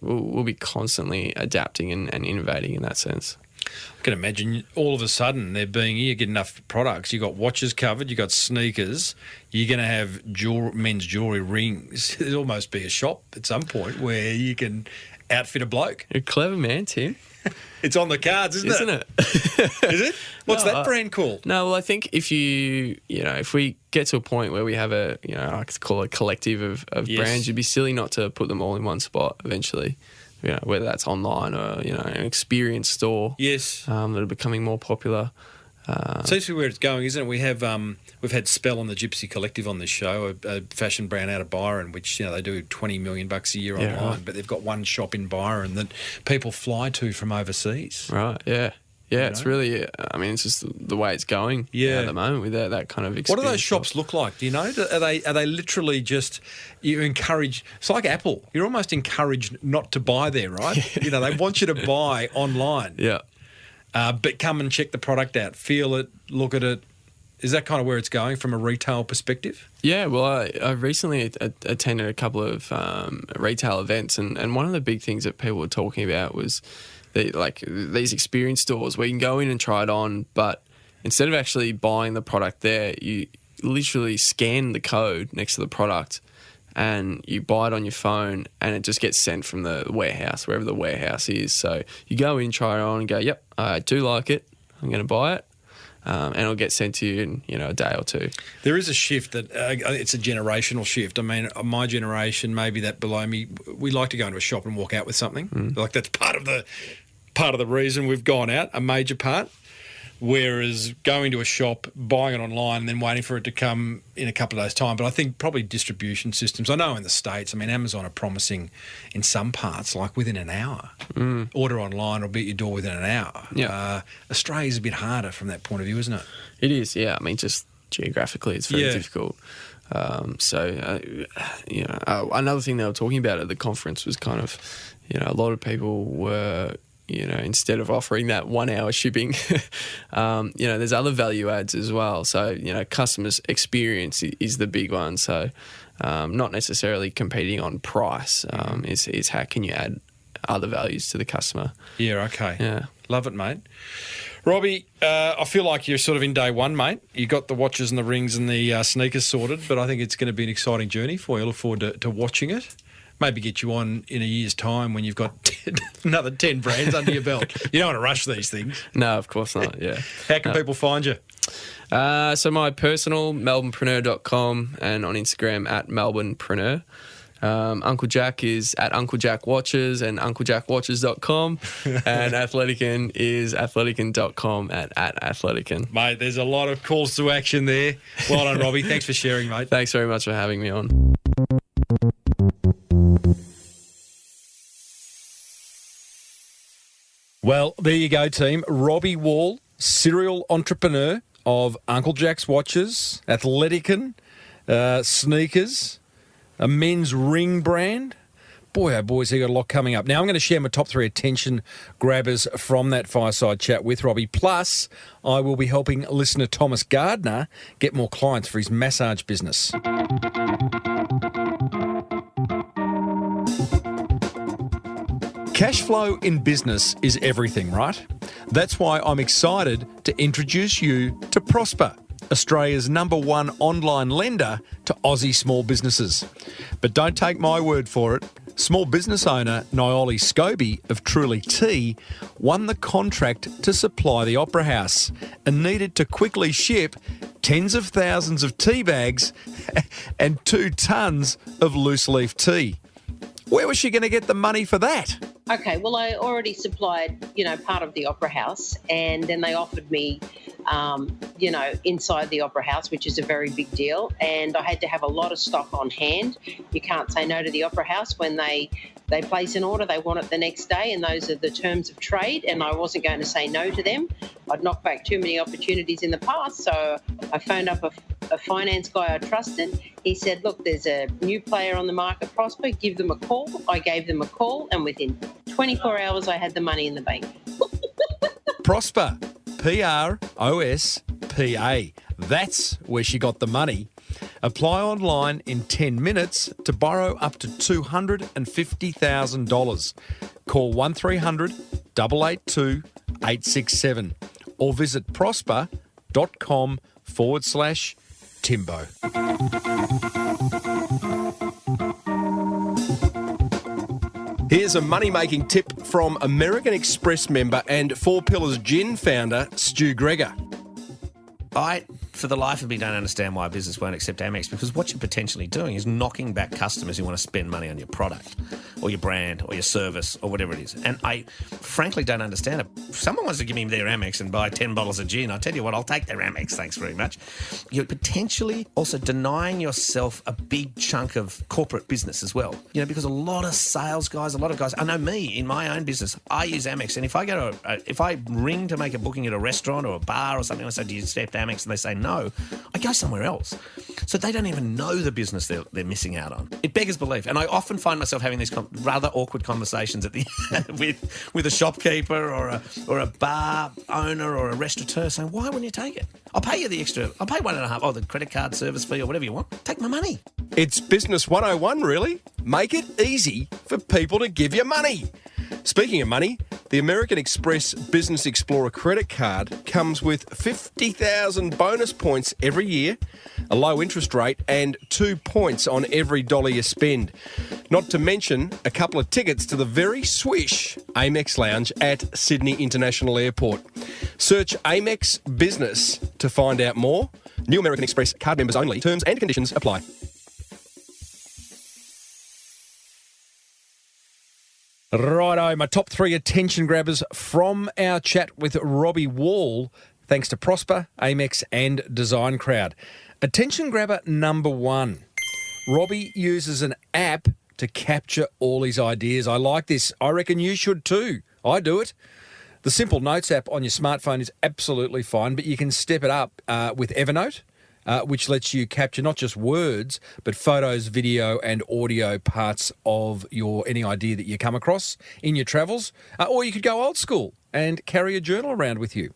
we'll be constantly adapting and innovating in that sense. I can imagine all of a sudden there being, you get enough products, you've got watches covered, you've got sneakers, you're going to have men's jewellery, rings. There'll almost be a shop at some point where you can outfit a bloke. You're clever, man, Tim. It's on the cards, isn't it? Is it? What's that brand called? No, well, I think if if we get to a point where we have I could call it a collective of Yes. brands, you'd be silly not to put them all in one spot eventually. Whether that's online or, an experience store. Yes. That are becoming more popular. Seems to be where it's going, isn't it? We have we've had Spell on the Gypsy Collective on this show, a fashion brand out of Byron, which they do $20 million a year online, right. but they've got one shop in Byron that people fly to from overseas. Right, yeah. Yeah, it's really, it's just the way it's going at the moment with that kind of experience. What do those shops look like? Do you know? Are they literally just, you encourage, it's like Apple. You're almost encouraged not to buy there, right? They want you to buy online. Yeah. But come and check the product out, feel it, look at it. Is that kind of where it's going from a retail perspective? Yeah, well, I recently attended a couple of retail events, and one of the big things that people were talking about was these experience stores where you can go in and try it on, but instead of actually buying the product there, you literally scan the code next to the product and you buy it on your phone and it just gets sent from the warehouse, wherever the warehouse is. So you go in, try it on and go, yep, I do like it, I'm going to buy it. And it'll get sent to you in, a day or two. There is a shift that it's a generational shift. I mean, my generation, maybe that below me, we like to go into a shop and walk out with something. Like that's part of the reason we've gone out, a major part. Whereas going to a shop, buying it online, and then waiting for it to come in a couple of days' time. But I think probably distribution systems. I know in the States, Amazon are promising in some parts, like within an hour. Order online or be at your door within an hour. Yeah. Australia's a bit harder from that point of view, isn't it? It is, yeah. Just geographically, it's very difficult. Another thing they were talking about at the conference was kind of, a lot of people were, instead of offering that 1 hour shipping, there's other value adds as well. So, customers' experience is the big one. So, not necessarily competing on price is how can you add other values to the customer. Yeah, okay. Yeah. Love it, mate. Robbie, I feel like you're sort of in day one, mate. You got the watches and the rings and the sneakers sorted, but I think it's going to be an exciting journey for you. I look forward to watching it. Maybe get you on in a year's time when you've got another 10 brands under your belt. You don't want to rush these things. No, of course not, yeah. How can people find you? So my personal, melbournepreneur.com, and on Instagram at melbournepreneur. Uncle Jack is at Uncle Jack Watches and unclejackwatches.com, and Athletikan is athletikan.com at Athletikan. Mate, there's a lot of calls to action there. Well done, Robbie. Thanks for sharing, mate. Thanks very much for having me on. Well, there you go, team. Robbie Ball, serial entrepreneur of Uncle Jack's Watches, Athletikan, sneakers, a men's ring brand. Boy, oh boys, he got a lot coming up. Now I'm going to share my top 3 attention grabbers from that fireside chat with Robbie. Plus, I will be helping listener Thomas Gardner get more clients for his massage business. Cash flow in business is everything, right? That's why I'm excited to introduce you to Prosper, Australia's #1 online lender to Aussie small businesses. But don't take my word for it. Small business owner Nioli Scobie of Truly Tea won the contract to supply the Opera House and needed to quickly ship tens of thousands of tea bags and 2 tons of loose leaf tea. Where was she going to get the money for that? Okay, well, I already supplied, part of the Opera House, and then they offered me, inside the Opera House, which is a very big deal, and I had to have a lot of stock on hand. You can't say no to the Opera House. When they place an order, they want it the next day, and those are the terms of trade, and I wasn't going to say no to them. I'd knocked back too many opportunities in the past, so I phoned up a finance guy I trusted. He said, look, there's a new player on the market, Prosper, give them a call. I gave them a call, and within 24 hours, I had the money in the bank. Prosper, Prospa. That's where she got the money. Apply online in 10 minutes to borrow up to $250,000. Call 1300 882 867 or visit prosper.com/Timbo. Here's a money-making tip from American Express member and Four Pillars Gin founder, Stu Gregor. I, for the life of me, don't understand why a business won't accept Amex, because what you're potentially doing is knocking back customers who want to spend money on your product or your brand or your service or whatever it is. And I frankly don't understand it. If someone wants to give me their Amex and buy 10 bottles of gin, I'll tell you what, I'll take their Amex, thanks very much. You're potentially also denying yourself a big chunk of corporate business as well. You know, because a lot of sales guys, a lot of guys, I know me, in my own business, I use Amex. And if I go to, if I ring to make a booking at a restaurant or a bar or something, I say, do you accept Amex? And they say no, I go somewhere else. So they don't even know the business they're missing out on. It beggars belief. And I often find myself having these rather awkward conversations at the with a shopkeeper or a bar owner or a restaurateur saying, why wouldn't you take it? I'll pay you the extra. I'll pay 1.5, the credit card service fee or whatever you want. Take my money. It's Business 101, really. Make it easy for people to give you money. Speaking of money, the American Express Business Explorer credit card comes with 50,000 bonus points every year, a low interest rate, and 2 points on every dollar you spend. Not to mention a couple of tickets to the very swish Amex Lounge at Sydney International Airport. Search Amex Business to find out more. New American Express card members only. Terms and conditions apply. Righto, my top 3 attention grabbers from our chat with Robbie Ball, thanks to Prosper, Amex and Design Crowd. Attention grabber number 1. Robbie uses an app to capture all his ideas. I like this. I reckon you should too. I do it. The Simple Notes app on your smartphone is absolutely fine, but you can step it up with Evernote, which lets you capture not just words, but photos, video and audio parts of any idea that you come across in your travels. Or you could go old school and carry a journal around with you.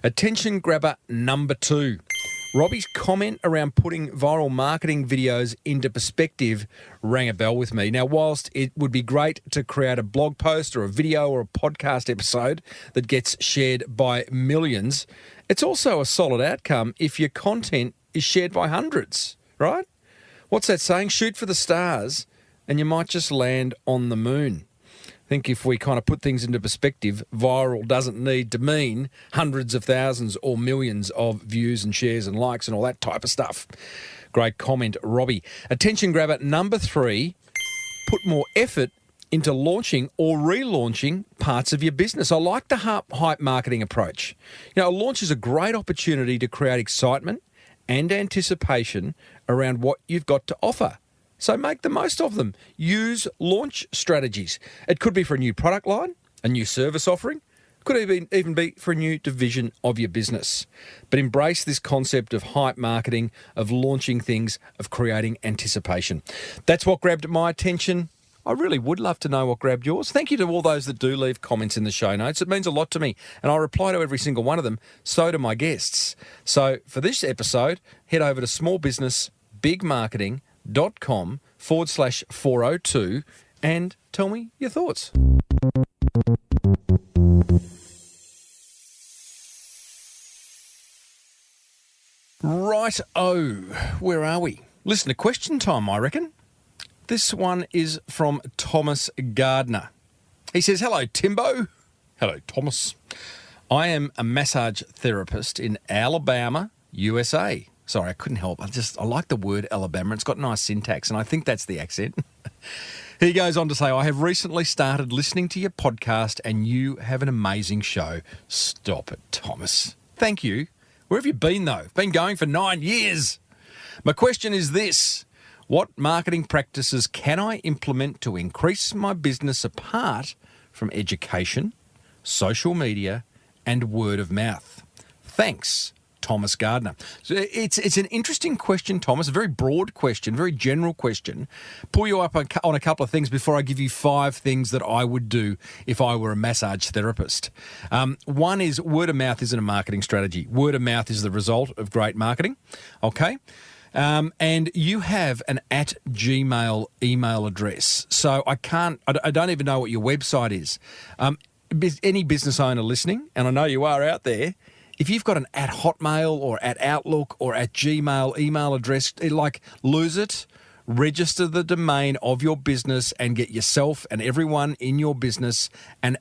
Attention grabber number 2. Robbie's comment around putting viral marketing videos into perspective rang a bell with me. Now, whilst it would be great to create a blog post or a video or a podcast episode that gets shared by millions, it's also a solid outcome if your content is shared by hundreds, right? What's that saying? Shoot for the stars and you might just land on the moon. I think if we kind of put things into perspective, viral doesn't need to mean hundreds of thousands or millions of views and shares and likes and all that type of stuff. Great comment, Robbie. Attention grabber number 3, put more effort into launching or relaunching parts of your business. I like the hype marketing approach. You know, a launch is a great opportunity to create excitement and anticipation around what you've got to offer. So make the most of them. Use launch strategies. It could be for a new product line, a new service offering. It could even be for a new division of your business. But embrace this concept of hype marketing, of launching things, of creating anticipation. That's what grabbed my attention. I really would love to know what grabbed yours. Thank you to all those that do leave comments in the show notes. It means a lot to me, and I reply to every single one of them. So do my guests. So for this episode, head over to smallbusinessbigmarketing.com/402 and tell me your thoughts. Right-o, where are we? Listen to question time, I reckon. This one is from Thomas Gardner. He says, hello, Timbo. Hello, Thomas. I am a massage therapist in Alabama, USA. Sorry, I couldn't help. I like the word Alabama. It's got nice syntax, and I think that's the accent. He goes on to say, I have recently started listening to your podcast, and you have an amazing show. Stop it, Thomas. Thank you. Where have you been, though? Been going for 9 years. My question is this. What marketing practices can I implement to increase my business apart from education, social media, and word of mouth? Thanks, Thomas Gardner. So it's an interesting question, Thomas, a very broad question, very general question. Pull you up on a couple of things before I give you 5 things that I would do if I were a massage therapist. One is word of mouth isn't a marketing strategy. Word of mouth is the result of great marketing, okay? And you have an @Gmail email address. So I don't even know what your website is. Any business owner listening, and I know you are out there, if you've got an @Hotmail or @Outlook or @Gmail email address, lose it. Register the domain of your business and get yourself and everyone in your business an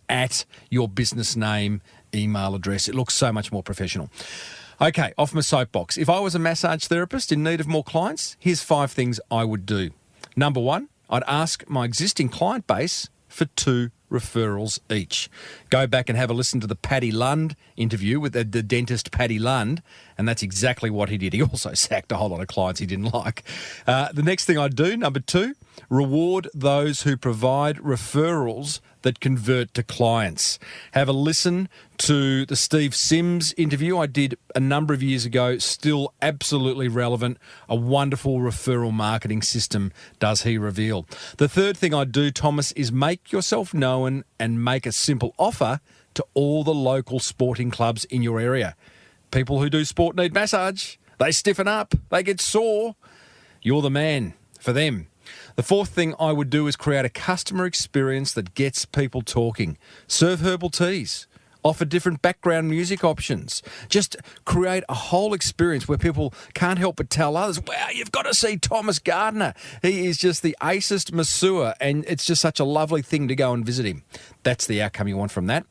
@your business name email address. It looks so much more professional. Okay, off my soapbox. If I was a massage therapist in need of more clients, here's 5 things I would do. Number 1, I'd ask my existing client base for 2 referrals each. Go back and have a listen to the Paddy Lund interview with the dentist Paddy Lund, and that's exactly what he did. He also sacked a whole lot of clients he didn't like. The next thing I'd do, number 2, reward those who provide referrals that convert to clients. Have a listen to the Steve Sims interview I did a number of years ago, still absolutely relevant. A wonderful referral marketing system does he reveal. The third thing I'd do, Thomas, is make yourself known and make a simple offer to all the local sporting clubs in your area. People who do sport need massage. They stiffen up. They get sore. You're the man for them. The fourth thing I would do is create a customer experience that gets people talking. Serve herbal teas. Offer different background music options. Just create a whole experience where people can't help but tell others, wow, you've got to see Thomas Gardner. He is just the acest masseur, and it's just such a lovely thing to go and visit him. That's the outcome you want from that.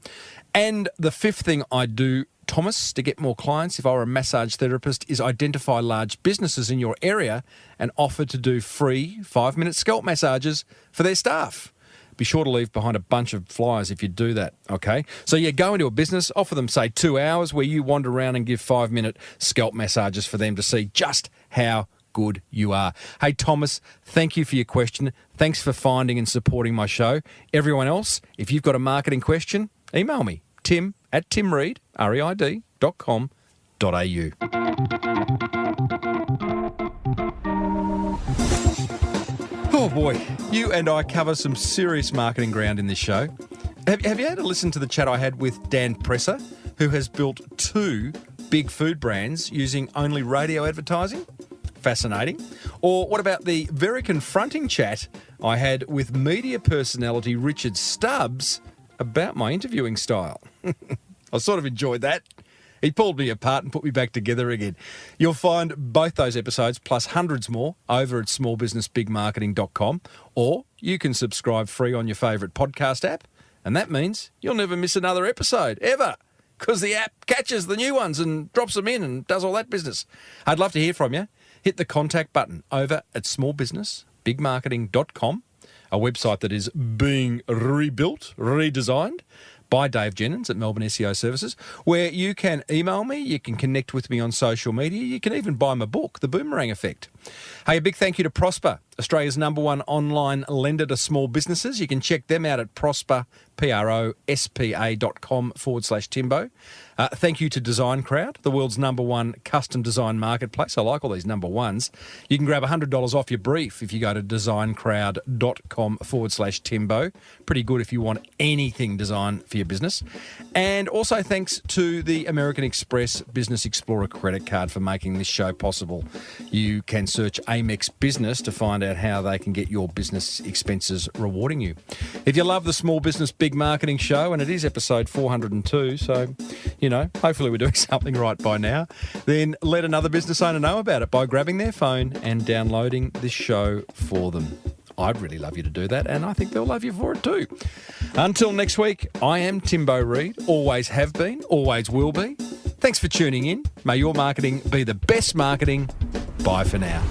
And the fifth thing I do, Thomas, to get more clients, if I were a massage therapist, is identify large businesses in your area and offer to do free 5-minute scalp massages for their staff. Be sure to leave behind a bunch of flyers if you do that, okay? So, go into a business, offer them, say, 2 hours where you wander around and give 5-minute scalp massages for them to see just how good you are. Hey, Thomas, thank you for your question. Thanks for finding and supporting my show. Everyone else, if you've got a marketing question, email me, tim@timreid.com.au. Oh boy, you and I cover some serious marketing ground in this show. Have you had a listen to the chat I had with Dan Presser, who has built 2 big food brands using only radio advertising? Fascinating. Or what about the very confronting chat I had with media personality Richard Stubbs about my interviewing style? I sort of enjoyed that. He pulled me apart and put me back together again. You'll find both those episodes plus hundreds more over at smallbusinessbigmarketing.com, or you can subscribe free on your favourite podcast app, and that means you'll never miss another episode, ever, because the app catches the new ones and drops them in and does all that business. I'd love to hear from you. Hit the contact button over at smallbusinessbigmarketing.com, a website that is being rebuilt, redesigned, by Dave Jenyns at Melbourne SEO Services, where you can email me, you can connect with me on social media, you can even buy my book, The Boomerang Effect. Hey, a big thank you to Prosper, Australia's #1 online lender to small businesses. You can check them out at prospa, prospa.com/Timbo. Thank you to Design Crowd, the world's #1 custom design marketplace. I like all these #1s. You can grab $100 off your brief if you go to designcrowd.com/Timbo. Pretty good if you want anything design for your business. And also thanks to the American Express Business Explorer credit card for making this show possible. You can search Amex Business to find out how they can get your business expenses rewarding you. If you love the Small Business Big Marketing Show, and it is episode 402, so, hopefully we're doing something right by now, then let another business owner know about it by grabbing their phone and downloading this show for them. I'd really love you to do that, and I think they'll love you for it too. Until next week, I am Timbo Reid, always have been, always will be. Thanks for tuning in. May your marketing be the best marketing. Bye for now.